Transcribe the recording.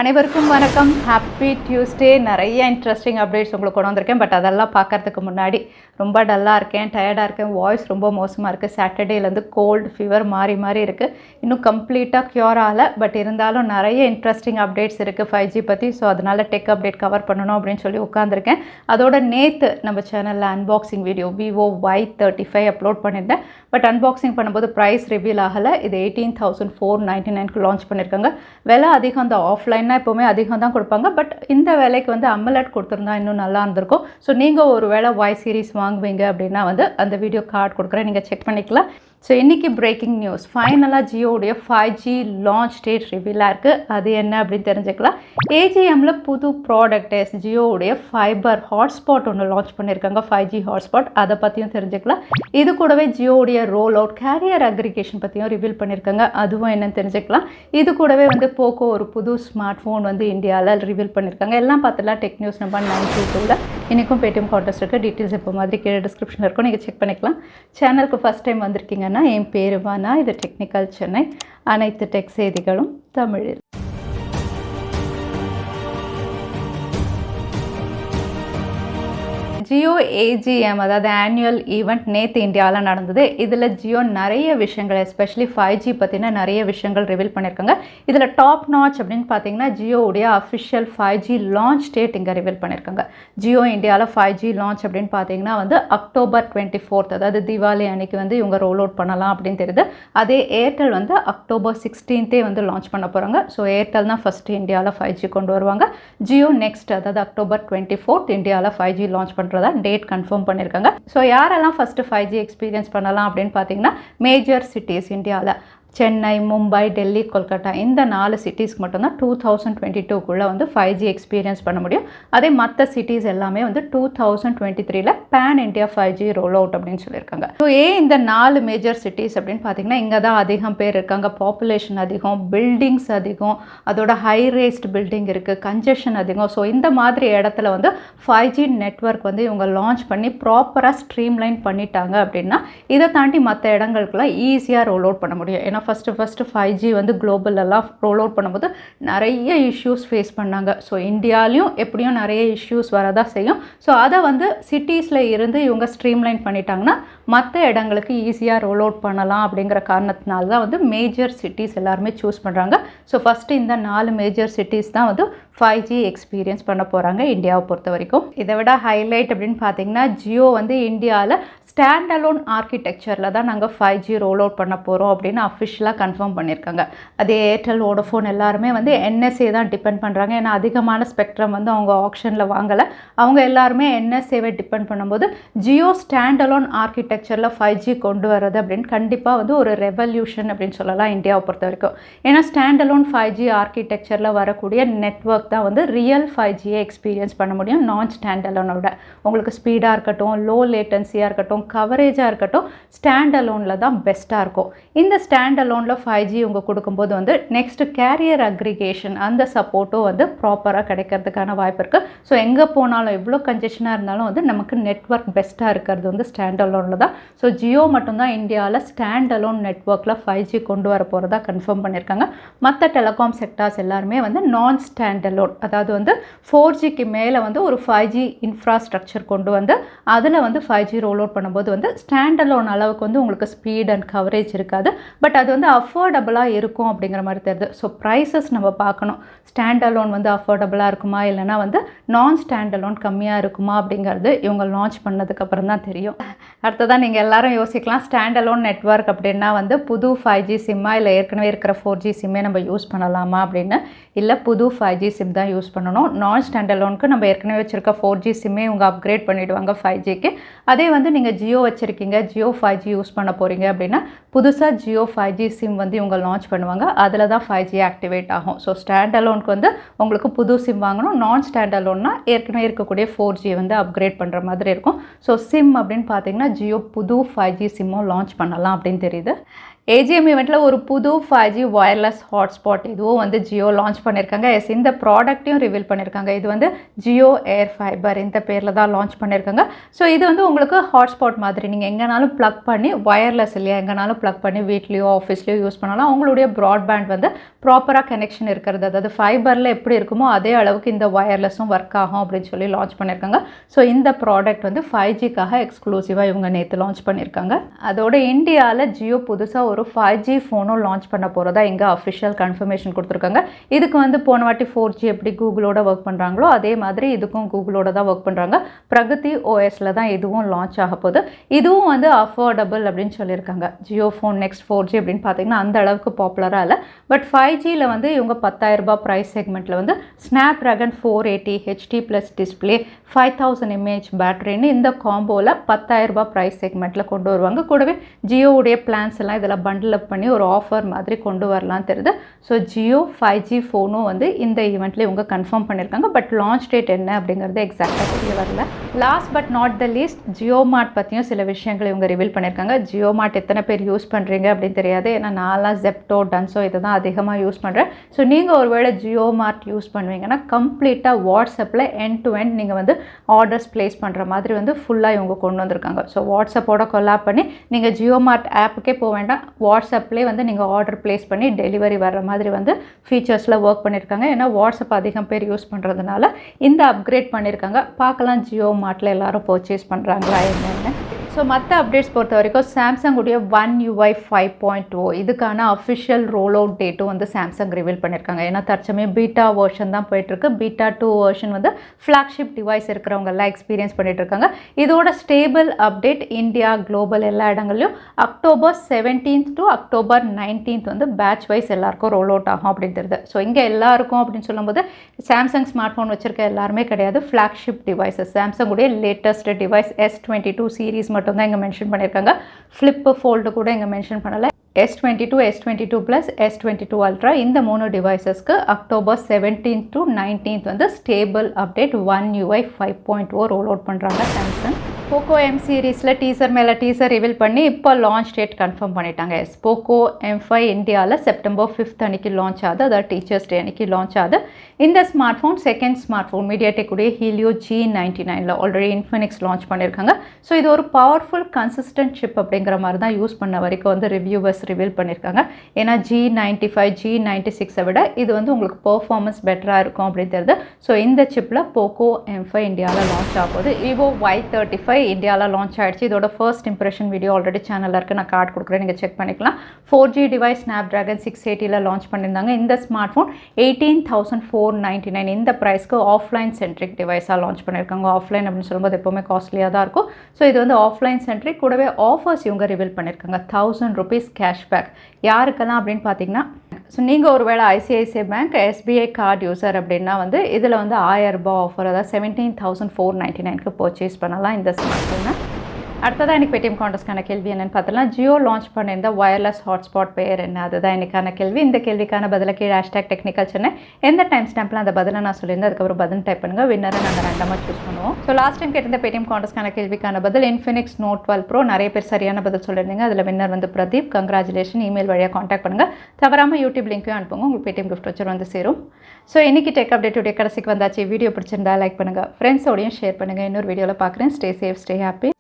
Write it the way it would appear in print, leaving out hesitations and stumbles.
அனைவருக்கும் வணக்கம். Happy Tuesday. நிறைய இன்ட்ரெஸ்டிங் அப்டேட்ஸ் உங்களுக்கு கொண்டு வந்திருக்கேன். பட் அதெல்லாம் பார்க்கறதுக்கு முன்னாடி ரொம்ப டல்லாக இருக்கேன், டயர்டாக இருக்கேன், வாய்ஸ் ரொம்ப மோசமாக இருக்குது. சாட்டர்டேலேருந்து கோல்டு ஃபீவர் மாறி மாறி இருக்குது. இன்னும் கம்ப்ளீட்டாக க்யூர் ஆகலை. பட் இருந்தாலும் நிறைய இன்ட்ரெஸ்டிங் அப்டேட்ஸ் இருக்குது 5G பற்றி. ஸோ அதனால் டெக் அப்டேட் கவர் பண்ணணும் அப்படின்னு சொல்லி உட்காந்துருக்கேன். அதோட நேற்று நம்ம சேனலில் unboxing video Vivo Y35 upload பண்ணியிருந்தேன். பட் அன்பாக்சிங் பண்ணும்போது ப்ரைஸ் ரிவீல் ஆகலை. இது 18,499க்கு லான்ச் பண்ணியிருக்காங்க. விலை அதிகம் தான். ஆஃப்லைன்னா எப்போவுமே அதிகம் தான் கொடுப்பாங்க. பட் இந்த விலைக்கு வந்து அமலட் கொடுத்துருந்தா இன்னும் நல்லா இருந்திருக்கும். ஸோ நீங்கள் ஒரு வேளை Y சீரிஸ் வாங்குவீங்க அப்படின்னா வந்து அந்த வீடியோ கார்டு கொடுக்குறேன், நீங்கள் செக் பண்ணிக்கலாம். ஸோ இன்றைக்கி பிரேக்கிங் நியூஸ். ஃபைனலாக ஜியோடைய 5G லான்ச் டேட் ரிவீலாக இருக்குது. அது என்ன அப்படின்னு தெரிஞ்சுக்கலாம். ஏஜிஎம்மில் புது ப்ராடக்ட் ஜியோவுடைய ஃபைபர் ஹாட்ஸ்பாட் ஒன்று லான்ச் பண்ணியிருக்காங்க, 5G ஹாட்ஸ்பாட். அதை பற்றியும் தெரிஞ்சுக்கலாம். இது கூடவே ஜியோவுடைய ரோல் அவுட் கேரியர் அக்ரிகேஷன் பற்றியும் ரிவீல் பண்ணியிருக்காங்க. அதுவும் என்னன்னு தெரிஞ்சுக்கலாம். இது கூடவே வந்து போக்கோ ஒரு புது ஸ்மார்ட் ஃபோன் வந்து இந்தியாவில் ரிவீல் பண்ணியிருக்காங்க. எல்லாம் பார்த்துலாம் டெக் நியூஸ் நம்பர் 922ல் இன்றைக்கும் பேடிஎம் கான்டெஸ்ட் இருக்குது. டீட்டெயில்ஸ் இப்போ மாதிரி கீழே டிஸ்கிரிப்ஷனில் இருக்கும், நீங்கள் செக் பண்ணிக்கலாம். சேனலுக்கு ஃபஸ்ட் டைம் வந்திருக்கீங்க, என் பேரு வானா. இது டெக்னிக்கல் சென்னை. அனைத்து டெக் செய்திகளும் தமிழில். ஜியோ ஏஜிஎம் அதாவது ஆனுவல் ஈவெண்ட் நேற்று இந்தியாவில் நடந்தது. இதில் ஜியோ நிறைய விஷயங்கள் எஸ்பெஷலி 5G பற்றின நிறைய விஷயங்கள் ரிவீல் பண்ணியிருக்காங்க. இதில் டாப் நாச் அப்படின்னு பார்த்தீங்கன்னா ஜியோவுடைய அஃபிஷியல் 5G லான்ச் டேட் இங்கே ரிவீல் பண்ணியிருக்காங்க. ஜியோ இந்தியாவில் 5G லான்ச் அப்படின்னு பார்த்தீங்கன்னா வந்து October 24th, அதாவது தீபாவளி அன்னைக்கு வந்து இவங்க ரோல் அவுட் பண்ணலாம் அப்படின்னு தெரியுது. அதே ஏர்டெல் வந்து October 16th வந்து லான்ச் பண்ண போகிறாங்க. ஸோ ஏர்டெல் தான் ஃபஸ்ட்டு இந்தியாவில் 5G கொண்டு வருவாங்க. ஜியோ நெக்ஸ்ட், அதாவது October 24th இந்தியாவில் 5G லான்ச் பண்ணுறதா டேட் கன்ஃபார்ம் பண்ணியிருக்காங்க. ஸோ யாரெல்லாம் ஃபஸ்ட்டு 5G எக்ஸ்பீரியன்ஸ் பண்ணலாம் அப்படின்னு பார்த்தீங்கன்னா மேஜர் சிட்டிஸ் இந்தியாவில் சென்னை, மும்பை, டெல்லி, கொல்கட்டா இந்த 4 சிட்டிஸ்க்கு மட்டும்தான் 2022க்குள்ளே வந்து 5G எக்ஸ்பீரியன்ஸ் பண்ண முடியும். அதே மற்ற சிட்டிஸ் எல்லாமே வந்து 2023ல் pan India 5G roll out அப்படின்னு சொல்லியிருக்காங்க. ஸோ இந்த 4 மேஜர் சிட்டிஸ் அப்படின்னு பார்த்தீங்கன்னா இங்கே தான் அதிகம் பேர் இருக்காங்க, பாப்புலேஷன் அதிகம், பில்டிங்ஸ் அதிகம், அதோட ஹை ரேஸ்ட் பில்டிங் இருக்குது, கன்ஜெஷன் அதிகம். ஸோ இந்த மாதிரி இடத்துல வந்து 5G நெட்வொர்க் வந்து இவங்க லான்ச் பண்ணி ப்ராப்பராக ஸ்ட்ரீம்லைன் பண்ணிட்டாங்க அப்படின்னா இதை தாண்டி மற்ற இடங்களுக்குலாம் ஈஸியாக ரோல் அவுட் பண்ண முடியும். ஏன்னா ஃபஸ்ட்டு 5G வந்து குளோபலெல்லாம் ரோல் அவுட் பண்ணும்போது நிறைய இஷ்யூஸ் ஃபேஸ் பண்ணாங்க. ஸோ இந்தியாலையும் எப்படியும் நிறைய இஷ்யூஸ் வரதான் செய்யும். ஸோ அதை வந்து சிட்டிஸில் இருந்து இவங்க ஸ்ட்ரீம்லைன் பண்ணிட்டாங்கன்னா மற்ற இடங்களுக்கு ஈஸியாக ரோல் அவுட் பண்ணலாம் அப்படிங்கிற காரணத்தினால தான் வந்து மேஜர் சிட்டிஸ் எல்லாருமே சூஸ் பண்ணுறாங்க. ஸோ ஃபஸ்ட்டு இந்த 4 மேஜர் சிட்டிஸ் தான் வந்து 5G எக்ஸ்பீரியன்ஸ் பண்ண போகிறாங்க இந்தியாவை பொறுத்த வரைக்கும். இதை விட ஹைலைட் அப்படின்னு பார்த்தீங்கன்னா ஜியோ வந்து இந்தியாவில் ஸ்டாண்ட் அலோன் ஆர்கிடெக்சரில் தான் நாங்கள் 5G ரோல் அவுட் பண்ண போகிறோம் அப்படின்னு அஃபிஷியலாக கன்ஃபார்ம் பண்ணியிருக்காங்க. அதே ஏர்டெல், வோடஃபோன் எல்லாருமே வந்து NSA தான் டிபெண்ட் பண்ணுறாங்க. ஏன்னா அதிகமான ஸ்பெக்ட்ரம் வந்து அவங்க ஆப்ஷனில் வாங்கலை. அவங்க எல்லாருமே NSAவை டிபெண்ட் பண்ணும்போது ஜியோ ஸ்டாண்ட் அலோன் ஆர்கிடெக்சரில் 5G கொண்டு வர்றது அப்படின்னு கண்டிப்பாக வந்து ஒரு ரெவல்யூஷன் அப்படின்னு சொல்லலாம் இந்தியாவை பொறுத்த வரைக்கும். ஏன்னா ஸ்டாண்ட் அலோன் 5G ஆர்கிடெக்சரில் வரக்கூடிய நெட்வொர்க் தான் வந்து ரியல் 5Gயை எக்ஸ்பீரியன்ஸ் பண்ண முடியும் நான் ஸ்டாண்ட் அலோனோட. உங்களுக்கு ஸ்பீடாக இருக்கட்டும், லோ லேட்டன்சியாக இருக்கட்டும், கவரேஜாக இருக்கட்டும், ஸ்டாண்ட் அலோனில் தான் பெஸ்ட்டாக இருக்கும். இந்த ஸ்டாண்ட் அலோனில் 5G இவங்க கொடுக்கும்போது வந்து நெக்ஸ்ட் கேரியர் அக்ரிகேஷன் அந்த சப்போர்ட்டும் வந்து ப்ராப்பராக கிடைக்கிறதுக்கான வாய்ப்பு இருக்குது. ஸோ எங்கே போனாலும் எவ்வளோ கன்ஜெஷனாக இருந்தாலும் வந்து நமக்கு நெட்வொர்க் பெஸ்ட்டாக இருக்கிறது வந்து ஸ்டாண்ட் அலோனில் தான். ஸோ ஜியோ மட்டும்தான் இந்தியாவில் ஸ்டாண்ட் அலோன் நெட்வொர்க்கில் 5G கொண்டு வர போகிறதா கன்ஃபார்ம் பண்ணியிருக்காங்க. மற்ற டெலிகாம் செக்டார்ஸ் எல்லாருமே வந்து நான் ஸ்டாண்ட் அலோன், அதாவது வந்து 4Gக்கு மேலே வந்து ஒரு 5G இன்ஃப்ராஸ்ட்ரக்சர் கொண்டு வந்து அதில் வந்து 5G ரோல் அவுட் பண்ணும்போது வந்து ஸ்டாண்ட் அலோன் அளவுக்கு வந்து உங்களுக்கு ஸ்பீட் அண்ட் கவரேஜ் இருக்காது. பட் அது வந்து அஃபோர்டபுளாக இருக்கும் அப்படிங்கிற மாதிரி தெரியுது. ஸோ ப்ரைஸஸ் நம்ம பார்க்கணும். ஸ்டாண்ட் அலோன் வந்து அஃபோர்டபுளாக இருக்குமா இல்லைனா வந்து நான் ஸ்டாண்ட் அலோன் கம்மியாக இருக்குமா அப்படிங்கிறது இவங்க லான்ச் பண்ணதுக்கப்புறம் தான் தெரியும். அடுத்ததான் நீங்கள் எல்லாரும் யோசிக்கலாம், ஸ்டாண்ட் அலோன் நெட்வொர்க் அப்படின்னா வந்து புது 5G சிம்மா இல்லை ஏற்கனவே இருக்கிற 4G சிம்மே நம்ம யூஸ் பண்ணலாமா அப்படின்னு. இல்லை, புது 5G சிம் தான் யூஸ் பண்ணணும். நான் ஸ்டாண்ட் அலோனுக்கு நம்ம ஏற்கனவே வச்சுருக்க 4G சிம்மே இவங்க அப்கிரேட் பண்ணிவிடுவாங்க 5Gக்கு. அதே வந்து நீங்கள் ஜியோ வச்சுருக்கீங்க, ஜியோ 5G யூஸ் பண்ண போகிறீங்க அப்படின்னா புதுசாக ஜியோ 5G சிம் வந்து இவங்க லான்ச் பண்ணுவாங்க. அதில் தான் 5G ஆக்டிவேட் ஆகும். ஸோ ஸ்டாண்ட் அலோனுக்கு வந்து உங்களுக்கு புது சிம் வாங்கணும். நான் ஸ்டாண்ட் அலோன்னா ஏற்கனவே இருக்கக்கூடிய 4G வந்து அப்கிரேட் பண்ணுற மாதிரி இருக்கும். ஸோ சிம் அப்படின்னு பார்த்தீங்கன்னா ஜியோ புது 5G சிம்மும் லான்ச் பண்ணலாம் அப்படின்னு தெரியுது. ஏஜிஎம் ஈவெண்ட்டில் ஒரு புது 5G வயர்லெஸ் ஹாட்ஸ்பாட் இதுவும் வந்து ஜியோ லான்ச் பண்ணியிருக்காங்க. இந்த ப்ராடக்ட்டையும் ரிவீல் பண்ணியிருக்காங்க. இது வந்து ஜியோ ஏர் ஃபைபர் இந்த பேரில் தான் லான்ச் பண்ணியிருக்காங்க. ஸோ இது வந்து உங்களுக்கு ஹாட்ஸ்பாட் மாதிரி நீங்கள் எங்கேனாலும் ப்ளக் பண்ணி வயர்லெஸ் இல்லையா எங்கேனாலும் ப்ளக் பண்ணி வீட்லேயோ ஆஃபீஸ்லேயோ யூஸ் பண்ணலாம். அவங்களுடைய ப்ராட்பேண்ட் வந்து ப்ராப்பராக கனெக்ஷன் இருக்கிறது, அதாவது ஃபைபரில் எப்படி இருக்குமோ அதே அளவுக்கு இந்த வயர்லெஸும் ஒர்க் ஆகும் அப்படின்னு சொல்லி லான்ச் பண்ணியிருக்காங்க. ஸோ இந்த ப்ராடக்ட் வந்து 5Gக்காக எக்ஸ்க்ளூசிவாக இவங்க நேற்று லான்ச் பண்ணியிருக்காங்க. அதோட இந்தியாவில் ஜியோ புதுசாக ஒரு 5G ஃபோனும் லான்ச் பண்ண போகிறதா இங்கே அஃபிஷியல் கன்ஃபர்மேஷன் கொடுத்துருக்காங்க. இதுக்கு வந்து போன வாட்டி 4G எப்படி கூகுளோட ஒர்க் பண்ணுறாங்களோ அதே மாதிரி இதுக்கும் கூகுளோட தான் ஒர்க் பண்ணுறாங்க. பிரகதி ஓஎஸில் தான் இதுவும் லான்ச் ஆக போகுது. இதுவும் வந்து அஃபோர்டபுள் அப்படின்னு சொல்லியிருக்காங்க. ஜியோ ஃபோன் நெக்ஸ்ட் 4G அப்படின்னு பார்த்தீங்கன்னா அந்த அளவுக்கு பாப்புலராக இல்லை. பட் 5Gயில் வந்து இவங்க 10,000 ரூபாய் ப்ரைஸ் செக்மெண்ட்டில் வந்து snap dragon 480 HD plus display 5000 mAh பேட்டரின்னு இந்த காம்போவில் 10,000 ரூபாய் ப்ரைஸ் செக்மெண்ட்டில் கொண்டு வருவாங்க. கூடவே ஜியோவுடைய பிளான்ஸ் எல்லாம் இதில் பண்டில் அப் பண்ணி ஒரு ஆஃபர் மாதிரி கொண்டு வரலாம் தெரியுது. ஸோ ஜியோ 5G ஃபோனும் வந்து இந்த ஈவெண்ட்டில் இவங்க கன்ஃபார்ம் பண்ணியிருக்காங்க. பட் லான்ச் டேட் என்ன அப்படிங்கிறது எக்ஸாக்டாக தெரிய வரல. Last but not the least Jio Mart பற்றியும் சில விஷயங்கள் இவங்க ரிவீல் பண்ணியிருக்காங்க. ஜியோ மார்ட் எத்தனை பேர் யூஸ் பண்ணுறீங்க அப்படின்னு தெரியாது. ஏன்னா நான்லாம் ஜெப்டோ டன்ஸோ இதை தான் அதிகமாக யூஸ் பண்ணுறேன். ஸோ நீங்கள் ஒருவேளை ஜியோ மார்ட் யூஸ் பண்ணுவீங்கன்னா கம்ப்ளீட்டாக வாட்ஸ்அப்பில் எண்ட் டு எண்ட் நீங்கள் வந்து ஆர்டர்ஸ் ப்ளேஸ் பண்ணுற மாதிரி வந்து ஃபுல்லாக இவங்க கொண்டு வந்திருக்காங்க. ஸோ வாட்ஸ்அப்போட கொலாப் பண்ணி நீங்கள் ஜியோ மார்ட் ஆப்புக்கே போக வேண்டாம், வாட்ஸ்அப்லேயே வந்து நீங்கள் ஆர்டர் ப்ளேஸ் பண்ணி டெலிவரி வர்ற மாதிரி வந்து ஃபீச்சர்ஸில் ஒர்க் பண்ணியிருக்காங்க. ஏன்னா வாட்ஸ்அப் அதிகம் பேர் யூஸ் பண்ணுறதுனால இந்த அப்கிரேட் பண்ணியிருக்காங்க. பார்க்கலாம் ஜியோ மார்ட்டில் எல்லோரும் பர்ச்சேஸ் பண்ணுறாங்களா என்னென்னு. ஸோ மற்ற அப்டேட்ஸ் பொறுத்த வரைக்கும் சாம்சங்குடைய One UI 5.0 இதுக்கான அஃபிஷியல் ரோல் அவுட் டேட்டும் வந்து சாம்சங் ரிவீல் பண்ணியிருக்காங்க. ஏன்னா தற்சமயம் பீட்டா வெர்ஷன் தான் போயிட்டுருக்கு. பீட்டா 2 வெர்ஷன் வந்து ஃப்ளாக்ஷிப் டிவைஸ் இருக்கிறவங்க எல்லாம் எக்ஸ்பீரியன்ஸ் பண்ணிட்டு இருக்காங்க. இதோட ஸ்டேபிள் அப்டேட் இந்தியா குளோபல் எல்லா இடங்கள்லையும் October 17th to October 19th வந்து பேட்ச் வைஸ் எல்லாருக்கும் ரோல் அவுட் ஆகும் அப்படின்னு தெரியுது. ஸோ இங்கே எல்லாருக்கும் அப்படின்னு சொல்லும்போது சாம்சங் ஸ்மார்ட் ஃபோன் வச்சிருக்க எல்லாருமே கிடையாது. ஃப்ளாக்ஷிப் டிவைஸஸ் சாம்சங்குடைய லேட்டஸ்ட் டிவைஸ் S22 சீரீஸ் மட்டும் தான் இங்கே மென்ஷன் பண்ணியிருக்காங்க. ஃப்ளிப்பு ஃபோல்டு கூட இங்கே மென்ஷன் பண்ணலை. S22, S22 Plus, S22 Ultra இந்த 3 டிவைசஸ்க்கு October 17th to 19th வந்து stable update One UI 5.0 roll out பண்ணுறாங்க சாம்சங். போக்கோ எம் சீரீஸில் டீசர் மேலே டீசர் ரிவீல் பண்ணி இப்போ லான்ச் டேட் கன்ஃபார்ம் பண்ணிட்டாங்க. போக்கோ M5 இந்தியாவில் September 5th அன்றைக்கி லான்ச் ஆகுது. அதாவது டீச்சர்ஸ் டே அன்றைக்கி லான்ச் ஆகுது. இந்த smart phone second smart phone MediaTek உடைய Helio G99 already Infinix launch பண்ணியிருக்காங்க. ஸோ இது ஒரு பவர்ஃபுல் கன்சிஸ்டன்ட் சிப் அப்படிங்கிற மாதிரி தான் யூஸ் பண்ண வரைக்கும் வந்து ரிவ்யூவர்ஸ் ரிவீல் பண்ணியிருக்காங்க. ஏன்னா G95 G96 விட இது வந்து உங்களுக்கு பெர்ஃபார்மன்ஸ் பெட்டராக இருக்கும் அப்படின்னு தெரியுது. ஸோ இந்த சிப்பில் போக்கோ M5 இந்தியாவில் லான்ச் ஆகுது. விவோ Y35 இந்தியாவில் லான்ச் ஆகிடுச்சு. இதோட ஃபர்ஸ்ட் இம்ப்ரெஷன் வீடியோ ஆல்ரெடி சேனலில் இருக்குது, நான் கார்டு கொடுக்குறேன், நீங்கள் செக் பண்ணிக்கலாம். 4G device snap dragon 680 launch பண்ணியிருந்தாங்க. இந்த ஸ்மார்ட் ஃபோன் 18,499 இந்த ப்ரைஸ்க்கு ஆஃப்லைன் சென்ட்ரிக் டிவைஸாக லான்ச் பண்ணியிருக்காங்க. ஆஃப்லைன் அப்படின்னு சொல்லும்போது எப்போவுமே காஸ்ட்லியாக தான் இருக்கும். ஸோ இது வந்து ஆஃப்லைன் சென்ட்ரிக். கூடவே ஆஃபர்ஸ் இவங்க ரிவீல் பண்ணியிருக்காங்க. 1000 rupees கேஷ்பேக் யாருக்கெல்லாம் அப்படின்னு பார்த்தீங்கன்னா, ஸோ நீங்கள் ஒரு வேளை ICICI bank SBI card user அப்படின்னா வந்து இதில் வந்து 1000 ரூபாய் ஆஃபர், அதாவது 17,499க்கு பர்ச்சேஸ் பண்ணலாம் இந்த ஸ்மார்ட் ஃபோனை. அடுத்ததான் எனக்கு பேடிஎம் கான்டெஸ்ட்கான கேள்வி என்னென்னு பார்த்தலாம். ஜியோ லான்ச் பண்ணியிருந்த வயர்லெஸ் ஹாட்ஸ்பாட் பேர் என்ன, அதுதான் எனக்கான கேள்வி. இந்த கேள்விக்கான பதிலை கீழே #டெக்னிக்கல் சென்னை எந்த டைம் ஸ்டாம்பில் அந்த பதிலை நான் சொல்லியிருந்தேன் அதுக்கப்புறம் பதில் டைப் பண்ணுங்கள். வின்னரை நாங்கள் ரெண்டமாக சூஸ் பண்ணுவோம். ஸோ லாஸ்ட் டைம் கேட்டிருந்த பேடிஎம் கான்டெஸ்ட்கான கேள்விக்கான பதில் இன்ஃபினிக்ஸ் Note 12 Pro. நிறைய பேர் சரியான பதில் சொல்லியிருந்தீங்க. அதில் வின்னர் வந்து பிரதீப். கங்க்ராச்சுலேஷன். இமெயில் வழியாக காண்டாக்ட் பண்ணுங்கள். தவறாமல் யூடியூப் லிங்க்கையும் அனுப்புங்க, உங்களுக்கு பேடிஎம் கிஃப்ட் வச்சர் வந்து சேரும். ஸோ இன்றைக்கி டெக் அப்டேட்டுடைய கடைசிக்கு வந்தாச்சு. வீடியோ பிடிச்சிருந்தா லைக் பண்ணுங்கள், ஃப்ரெண்ட்ஸோடையும் ஷேர் பண்ணுங்கள். இன்னொரு வீடியோவில் பார்க்குறேன். Stay safe, stay happy.